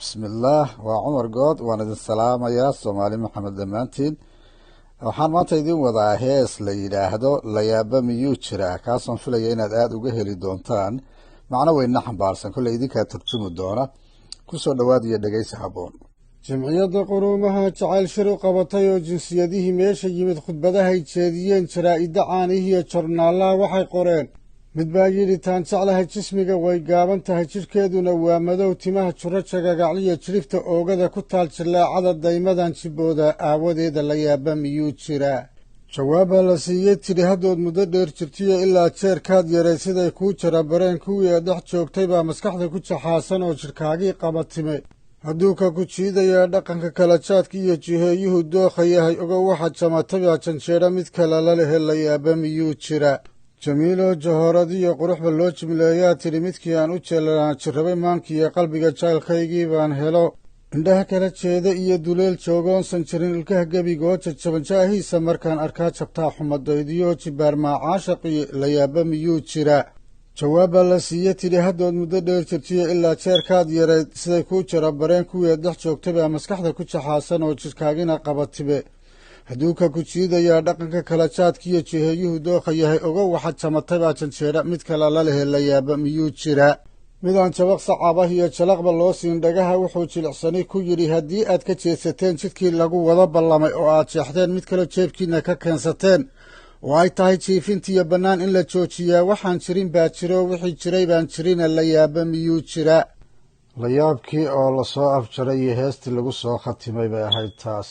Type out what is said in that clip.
bismillaah waa cumar good waan idin salaamayaa soomaali maxamed dhammaantiin waxaan maanta idin wadaa hees la yidhaahdo layaaba miyuu jiraa kaasoon filaya inaad aada uga heli doontaan macno weynna xambaarsan kolley idinkaa turjumi doona kusoo dhowaad iyo dhegaysi habboon. jamciyadda quruumaha jacayl shir u qabatay oo jinsiyadihii meesha yimid khudbadahay jeediyeen jaraa'idda caanihiiyo jornaallaha waxay qoreen. mid baa yidhi taan jeclahay jismiga way gaaban tahay jidhkeeduna waa madow timaha juro jagagacliyo jidhifta oogada ku taal jillaacada daymadan jibbooda aawadeeda layaaba miyuu jiraa. jawaabbaa la siiyey tidhi haddood muddo dheer jirtiyo ilaa jeerkaad yaray siday kuu jarabareen kuwii ee dhex joogtay baa maskaxda ku jaxaasan oo jidhkaagii qabatime hadduu ka ku jiidayaa dhaqanka kala jaadka iyo jiheeyuhu dookha yahay ogow waxaad jamatabaa janjeedha mid kale la lehe layaaba miyuu jira. jamiiloo jahooradiyo quruxba loo jimleeyaa tidhi midkii aan u jeelanaa jirrabay maankiiyo qalbiga jacaylkaygii baan helo indhaha kala jeeda iyo duleel joogoonsan jirin ilkaha gebigoo jajaban jaahiisa markaan arkaa jabtaa xumadaydiyo jibaarmaa caashaqii layaaba miyuu jira. jawaabbaa la siiye tidhi haddood muddo dheer jirtiyo ilaa jeerkaad yarayd siday kuu jarabareen kuwii ad dhex joogtay baa maskaxda ku jaxaasan oo jidhkaagina qabatibe hadduu ka ku jiidayaa dhaqanka kala jaadkiiyo jiheeyuhu dookha yahay ogow waxaad jamatay baa janjeedha mid kale la lehe layaaba miyuu jira. midaan jabaq sacabah iyo jalaqba loo siin dhagaha wuxuu jilicsani ku yidhi haddii aad ka jeedsateen jidkii lagu wada ballamay oo aad jeexdeen mid kaloo jeebkiinna ka keensateen oo ay tahay jiifintiiyo bannaan in la joojiyaa waxaan jirin baa jiro wixii jiray baan jirina layaaba miyuu jira. layaabkii oo lasoo afjaray iyo heestii lagu soo khatimay bay ahayd taas.